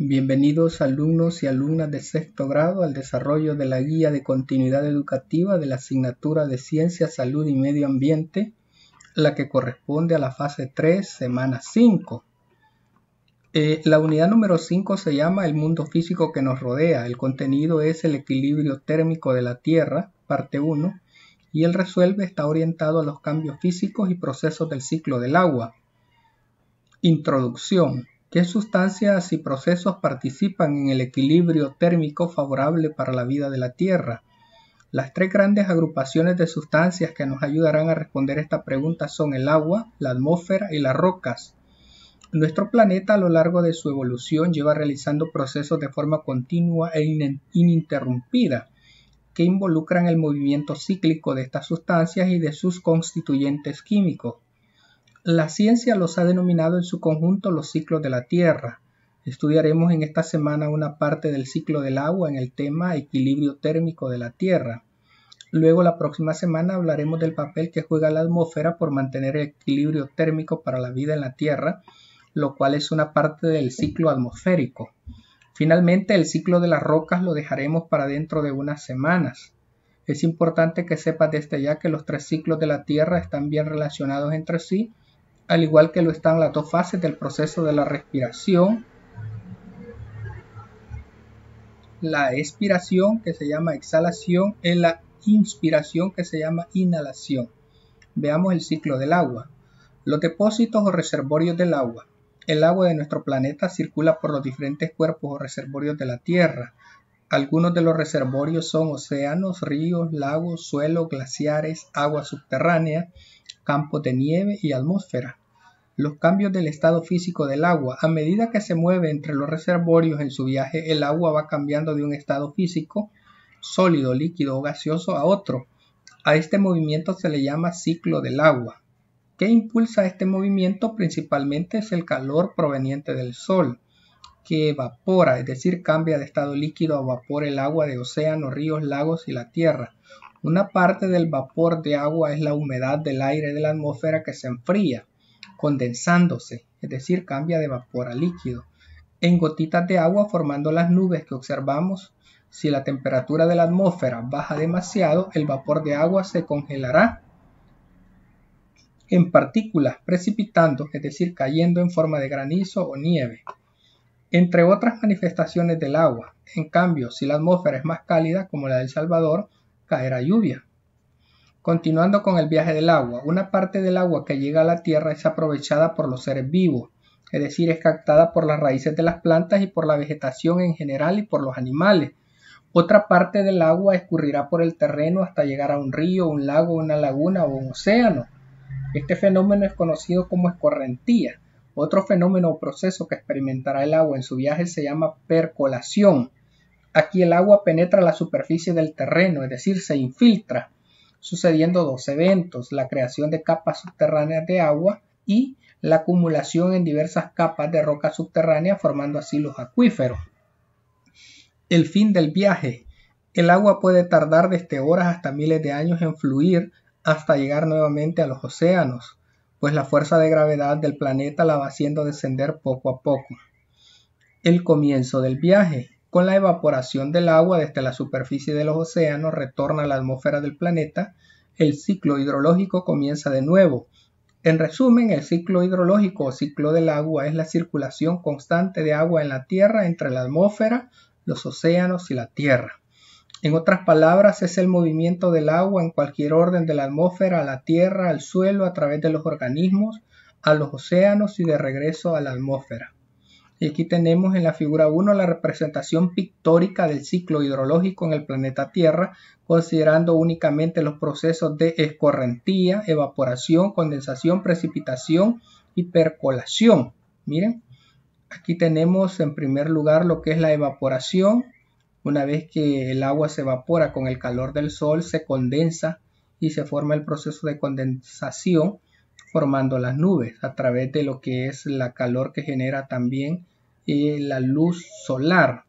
Bienvenidos alumnos y alumnas de sexto grado al desarrollo de la guía de continuidad educativa de la asignatura de Ciencia, Salud y Medio Ambiente, la que corresponde a la fase 3, semana 5. La unidad número 5 se llama El mundo físico que nos rodea. El contenido es el equilibrio térmico de la Tierra, parte 1, y el resuelve está orientado a los cambios físicos y procesos del ciclo del agua. Introducción. ¿Qué sustancias y procesos participan en el equilibrio térmico favorable para la vida de la Tierra? Las tres grandes agrupaciones de sustancias que nos ayudarán a responder esta pregunta son el agua, la atmósfera y las rocas. Nuestro planeta a lo largo de su evolución lleva realizando procesos de forma continua e ininterrumpida que involucran el movimiento cíclico de estas sustancias y de sus constituyentes químicos. La ciencia los ha denominado en su conjunto los ciclos de la Tierra. Estudiaremos en esta semana una parte del ciclo del agua en el tema equilibrio térmico de la Tierra. Luego la próxima semana hablaremos del papel que juega la atmósfera por mantener el equilibrio térmico para la vida en la Tierra, lo cual es una parte del ciclo atmosférico. Finalmente, el ciclo de las rocas lo dejaremos para dentro de unas semanas. Es importante que sepas desde ya que los tres ciclos de la Tierra están bien relacionados entre sí, al igual que lo están las dos fases del proceso de la respiración, la expiración, que se llama exhalación, y la inspiración, que se llama inhalación. Veamos el ciclo del agua. Los depósitos o reservorios del agua. El agua de nuestro planeta circula por los diferentes cuerpos o reservorios de la Tierra. Algunos de los reservorios son océanos, ríos, lagos, suelos, glaciares, agua subterránea, campos de nieve y atmósfera. Los cambios del estado físico del agua. A medida que se mueve entre los reservorios en su viaje, el agua va cambiando de un estado físico, sólido, líquido o gaseoso, a otro. A este movimiento se le llama ciclo del agua. ¿Qué impulsa este movimiento? Principalmente es el calor proveniente del sol, que evapora, es decir, cambia de estado líquido a vapor el agua de océanos, ríos, lagos y la tierra. Una parte del vapor de agua es la humedad del aire de la atmósfera que se enfría, condensándose, es decir, cambia de vapor a líquido, en gotitas de agua formando las nubes que observamos. Si la temperatura de la atmósfera baja demasiado, el vapor de agua se congelará en partículas, precipitando, es decir, cayendo en forma de granizo o nieve, entre otras manifestaciones del agua. En cambio, si la atmósfera es más cálida, como la de El Salvador, caerá lluvia. Continuando con el viaje del agua, una parte del agua que llega a la Tierra es aprovechada por los seres vivos, es decir, es captada por las raíces de las plantas y por la vegetación en general y por los animales. Otra parte del agua escurrirá por el terreno hasta llegar a un río, un lago, una laguna o un océano. Este fenómeno es conocido como escorrentía. Otro fenómeno o proceso que experimentará el agua en su viaje se llama percolación. Aquí el agua penetra la superficie del terreno, es decir, se infiltra, sucediendo dos eventos: la creación de capas subterráneas de agua y la acumulación en diversas capas de roca subterránea, formando así los acuíferos. El fin del viaje. El agua puede tardar desde horas hasta miles de años en fluir hasta llegar nuevamente a los océanos, pues la fuerza de gravedad del planeta la va haciendo descender poco a poco. El comienzo del viaje. Con la evaporación del agua desde la superficie de los océanos retorna a la atmósfera del planeta, el ciclo hidrológico comienza de nuevo. En resumen, el ciclo hidrológico o ciclo del agua es la circulación constante de agua en la Tierra entre la atmósfera, los océanos y la Tierra. En otras palabras, es el movimiento del agua en cualquier orden de la atmósfera a la Tierra, al suelo, a través de los organismos, a los océanos y de regreso a la atmósfera. Y aquí tenemos en la figura 1 la representación pictórica del ciclo hidrológico en el planeta Tierra, considerando únicamente los procesos de escorrentía, evaporación, condensación, precipitación y percolación. Miren, aquí tenemos en primer lugar lo que es la evaporación. Una vez que el agua se evapora con el calor del sol, se condensa y se forma el proceso de condensación, formando las nubes a través de lo que es la calor que genera también la luz solar.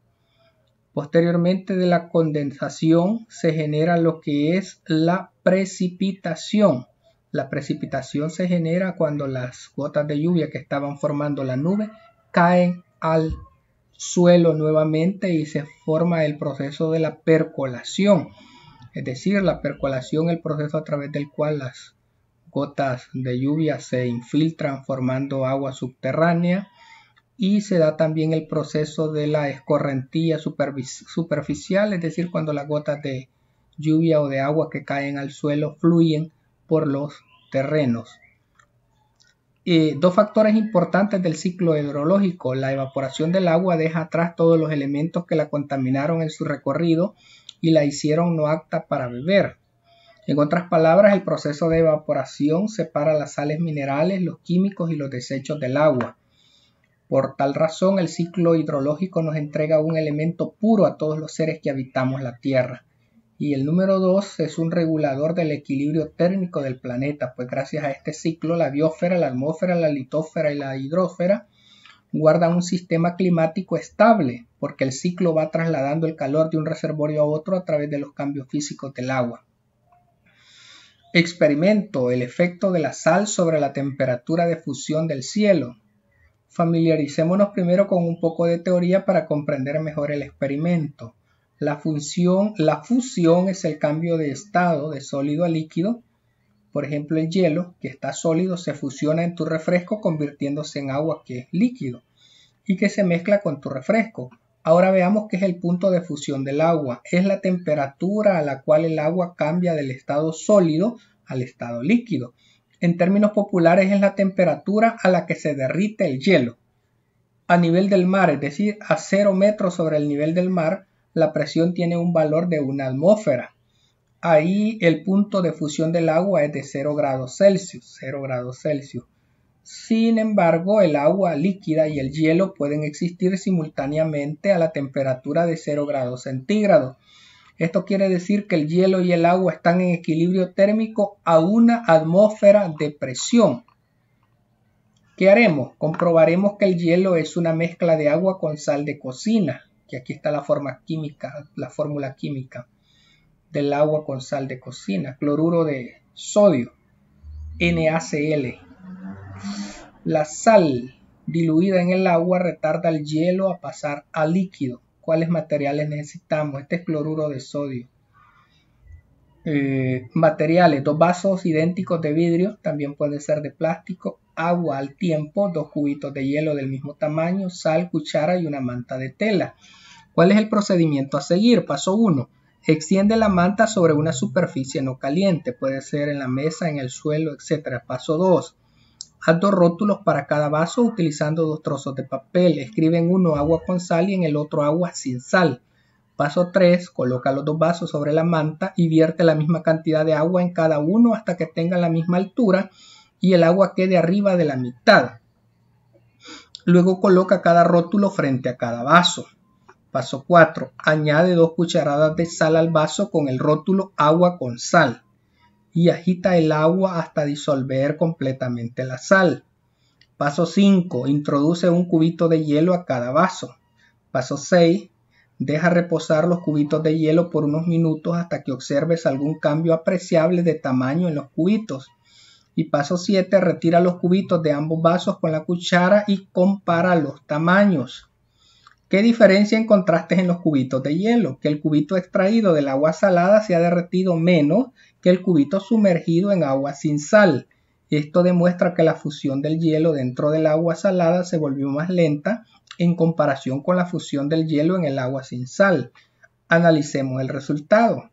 Posteriormente de la condensación se genera lo que es la precipitación. La precipitación se genera cuando las gotas de lluvia que estaban formando la nube caen al suelo nuevamente y se forma el proceso de la percolación. Es decir, la percolación es el proceso a través del cual las gotas de lluvia se infiltran formando agua subterránea, y se da también el proceso de la escorrentía superficial, es decir, cuando las gotas de lluvia o de agua que caen al suelo fluyen por los terrenos. Dos factores importantes del ciclo hidrológico: la evaporación del agua deja atrás todos los elementos que la contaminaron en su recorrido y la hicieron no apta para beber. En otras palabras, el proceso de evaporación separa las sales minerales, los químicos y los desechos del agua. Por tal razón, el ciclo hidrológico nos entrega un elemento puro a todos los seres que habitamos la Tierra. Y el número 2 es un regulador del equilibrio térmico del planeta, pues gracias a este ciclo la biosfera, la atmósfera, la litosfera y la hidrosfera guardan un sistema climático estable, porque el ciclo va trasladando el calor de un reservorio a otro a través de los cambios físicos del agua. Experimento: el efecto de la sal sobre la temperatura de fusión del cielo. Familiaricémonos primero con un poco de teoría para comprender mejor el experimento. La fusión es el cambio de estado de sólido a líquido. Por ejemplo, el hielo, que está sólido, se fusiona en tu refresco convirtiéndose en agua, que es líquido, y que se mezcla con tu refresco. Ahora veamos qué es el punto de fusión del agua. Es la temperatura a la cual el agua cambia del estado sólido al estado líquido. En términos populares, es la temperatura a la que se derrite el hielo. A nivel del mar, es decir, a 0 metros sobre el nivel del mar, la presión tiene un valor de 1 atmósfera. Ahí el punto de fusión del agua es de 0 grados Celsius. Sin embargo, el agua líquida y el hielo pueden existir simultáneamente a la temperatura de 0 grados centígrados. Esto quiere decir que el hielo y el agua están en equilibrio térmico a 1 atmósfera de presión. ¿Qué haremos? Comprobaremos que el hielo es una mezcla de agua con sal de cocina, que aquí está la fórmula química del agua con sal de cocina: cloruro de sodio, NaCl. La sal diluida en el agua retarda el hielo a pasar a líquido. ¿Cuáles materiales necesitamos? Este es cloruro de sodio. Materiales: 2 vasos idénticos de vidrio, también pueden ser de plástico, agua al tiempo, 2 cubitos de hielo del mismo tamaño, sal, cuchara y una manta de tela. ¿Cuál es el procedimiento a seguir? Paso 1. Extiende la manta sobre una superficie no caliente, puede ser en la mesa, en el suelo, etc. Paso 2. Haz 2 rótulos para cada vaso utilizando 2 trozos de papel. Escribe en uno agua con sal y en el otro agua sin sal. Paso 3. Coloca los 2 vasos sobre la manta y vierte la misma cantidad de agua en cada uno hasta que tengan la misma altura y el agua quede arriba de la mitad. Luego coloca cada rótulo frente a cada vaso. Paso 4. Añade 2 cucharadas de sal al vaso con el rótulo agua con sal y agita el agua hasta disolver completamente la sal. Paso 5. Introduce un cubito de hielo a cada vaso. Paso 6. Deja reposar los cubitos de hielo por unos minutos hasta que observes algún cambio apreciable de tamaño en los cubitos. Y paso 7. Retira los cubitos de ambos vasos con la cuchara y compara los tamaños. ¿Qué diferencia encontraste en los cubitos de hielo? Que el cubito extraído del agua salada se ha derretido menos que el cubito sumergido en agua sin sal. Esto demuestra que la fusión del hielo dentro del agua salada se volvió más lenta en comparación con la fusión del hielo en el agua sin sal. Analicemos el resultado.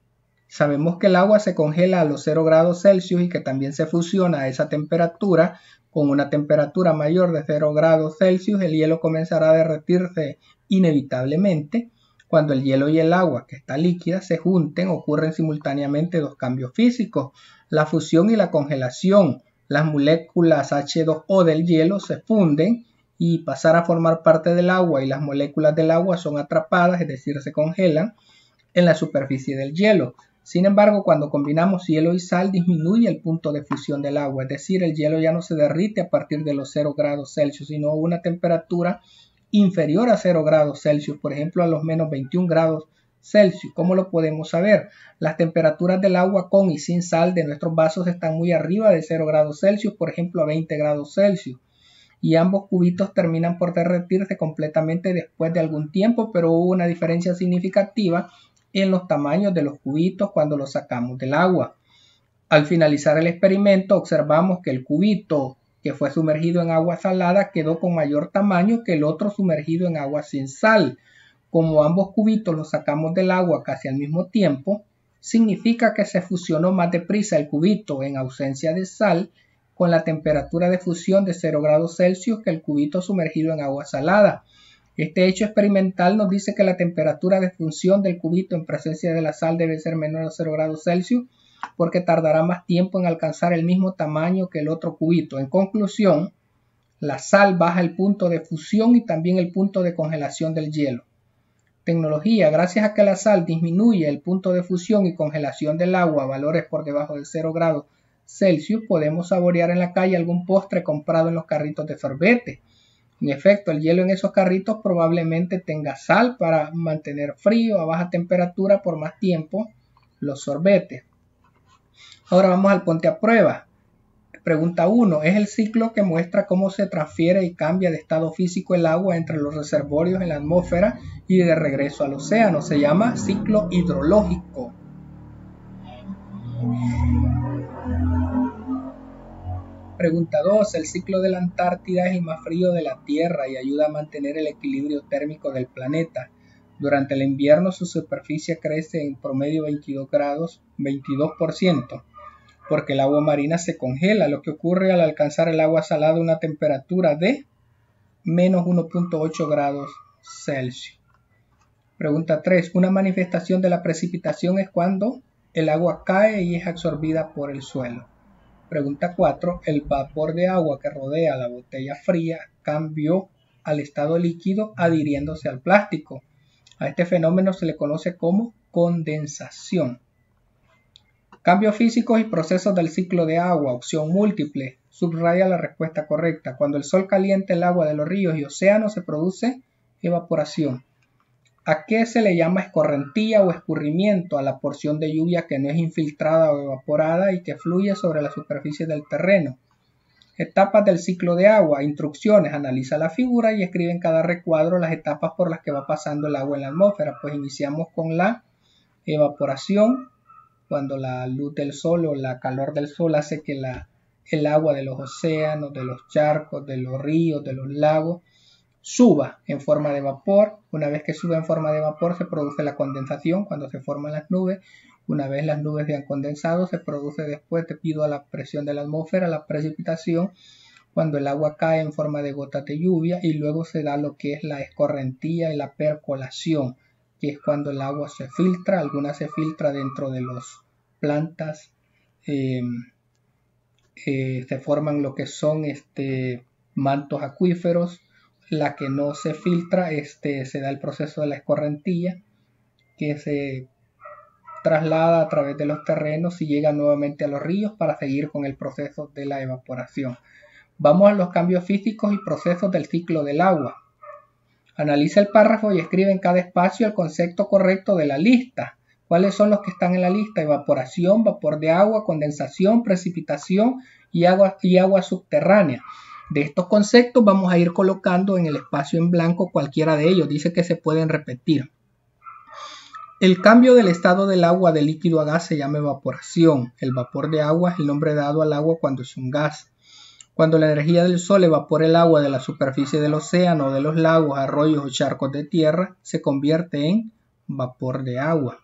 Sabemos que el agua se congela a los 0 grados Celsius y que también se fusiona a esa temperatura. Con una temperatura mayor de 0 grados Celsius, el hielo comenzará a derretirse inevitablemente. Cuando el hielo y el agua, que está líquida, se junten, ocurren simultáneamente 2 cambios físicos: la fusión y la congelación. Las moléculas H2O del hielo se funden y pasan a formar parte del agua, y las moléculas del agua son atrapadas, es decir, se congelan en la superficie del hielo. Sin embargo, cuando combinamos hielo y sal, disminuye el punto de fusión del agua, es decir, el hielo ya no se derrite a partir de los 0 grados Celsius, sino a una temperatura inferior a 0 grados Celsius, por ejemplo a los menos 21 grados Celsius. ¿Cómo lo podemos saber? Las temperaturas del agua con y sin sal de nuestros vasos están muy arriba de 0 grados Celsius, por ejemplo a 20 grados Celsius. y ambos cubitos terminan por derretirse completamente después de algún tiempo, pero hubo una diferencia significativa en los tamaños de los cubitos cuando los sacamos del agua. Al finalizar el experimento observamos que el cubito que fue sumergido en agua salada quedó con mayor tamaño que el otro sumergido en agua sin sal. Como ambos cubitos los sacamos del agua casi al mismo tiempo, significa que se fusionó más deprisa el cubito en ausencia de sal con la temperatura de fusión de 0 grados Celsius que el cubito sumergido en agua salada. Este hecho experimental nos dice que la temperatura de fusión del cubito en presencia de la sal debe ser menor a 0 grados Celsius porque tardará más tiempo en alcanzar el mismo tamaño que el otro cubito. En conclusión, la sal baja el punto de fusión y también el punto de congelación del hielo. Tecnología: gracias a que la sal disminuye el punto de fusión y congelación del agua a valores por debajo de 0 grados Celsius, podemos saborear en la calle algún postre comprado en los carritos de sorbete. En efecto, el hielo en esos carritos probablemente tenga sal para mantener frío a baja temperatura por más tiempo los sorbetes. Ahora vamos al ponte a prueba. Pregunta 1. Es el ciclo que muestra cómo se transfiere y cambia de estado físico el agua entre los reservorios en la atmósfera y de regreso al océano. Se llama ciclo hidrológico. Pregunta 2. El ciclo de la Antártida es el más frío de la Tierra y ayuda a mantener el equilibrio térmico del planeta. Durante el invierno su superficie crece en promedio 22%, porque el agua marina se congela, lo que ocurre al alcanzar el agua salada a una temperatura de menos 1.8 grados Celsius. Pregunta 3. Una manifestación de la precipitación es cuando el agua cae y es absorbida por el suelo. Pregunta 4. El vapor de agua que rodea la botella fría cambió al estado líquido adhiriéndose al plástico. A este fenómeno se le conoce como condensación. Cambios físicos y procesos del ciclo de agua, opción múltiple. Subraya la respuesta correcta. Cuando el sol calienta el agua de los ríos y océanos se produce evaporación. ¿A qué se le llama escorrentía o escurrimiento? A la porción de lluvia que no es infiltrada o evaporada y que fluye sobre la superficie del terreno. Etapas del ciclo de agua. Instrucciones. Analiza la figura y escribe en cada recuadro las etapas por las que va pasando el agua en la atmósfera. Pues iniciamos con la evaporación, cuando la luz del sol o la calor del sol hace que el agua de los océanos, de los charcos, de los ríos, de los lagos, suba en forma de vapor. Una vez que sube en forma de vapor se produce la condensación cuando se forman las nubes. Una vez las nubes se han condensado se produce después, debido a la presión de la atmósfera, la precipitación, cuando el agua cae en forma de gotas de lluvia, y luego se da lo que es la escorrentía y la percolación, que es cuando el agua se filtra. Alguna se filtra dentro de las plantas, se forman lo que son mantos acuíferos. La que no se filtra, se da el proceso de la escorrentía, que se traslada a través de los terrenos y llega nuevamente a los ríos para seguir con el proceso de la evaporación. Vamos a los cambios físicos y procesos del ciclo del agua. Analiza el párrafo y escribe en cada espacio el concepto correcto de la lista. ¿Cuáles son los que están en la lista? Evaporación, vapor de agua, condensación, precipitación y agua subterránea. De estos conceptos vamos a ir colocando en el espacio en blanco cualquiera de ellos. Dice que se pueden repetir. El cambio del estado del agua de líquido a gas se llama evaporación. El vapor de agua es el nombre dado al agua cuando es un gas. Cuando la energía del sol evapora el agua de la superficie del océano, de los lagos, arroyos o charcos de tierra, se convierte en vapor de agua.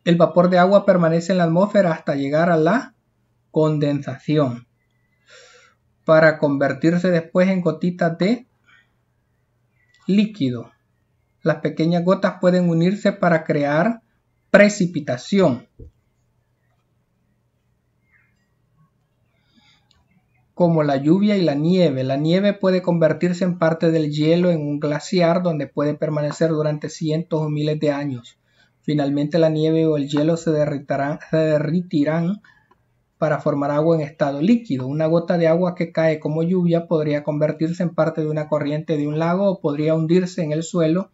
El vapor de agua permanece en la atmósfera hasta llegar a la condensación, para convertirse después en gotitas de líquido. Las pequeñas gotas pueden unirse para crear precipitación, como la lluvia y la nieve. La nieve puede convertirse en parte del hielo en un glaciar donde puede permanecer durante cientos o miles de años. Finalmente la nieve o el hielo se derretirán para formar agua en estado líquido. Una gota de agua que cae como lluvia podría convertirse en parte de una corriente de un lago o podría hundirse en el suelo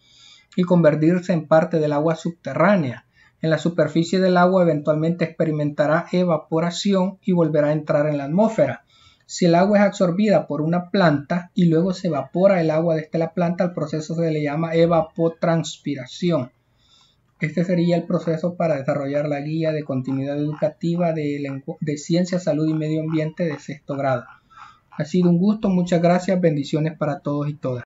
y convertirse en parte del agua subterránea. En la superficie del agua eventualmente experimentará evaporación y volverá a entrar en la atmósfera. Si el agua es absorbida por una planta y luego se evapora el agua desde la planta, el proceso se le llama evapotranspiración. Este sería el proceso para desarrollar la guía de continuidad educativa de Ciencia, Salud y Medio Ambiente de 6º grado. Ha sido un gusto, muchas gracias, bendiciones para todos y todas.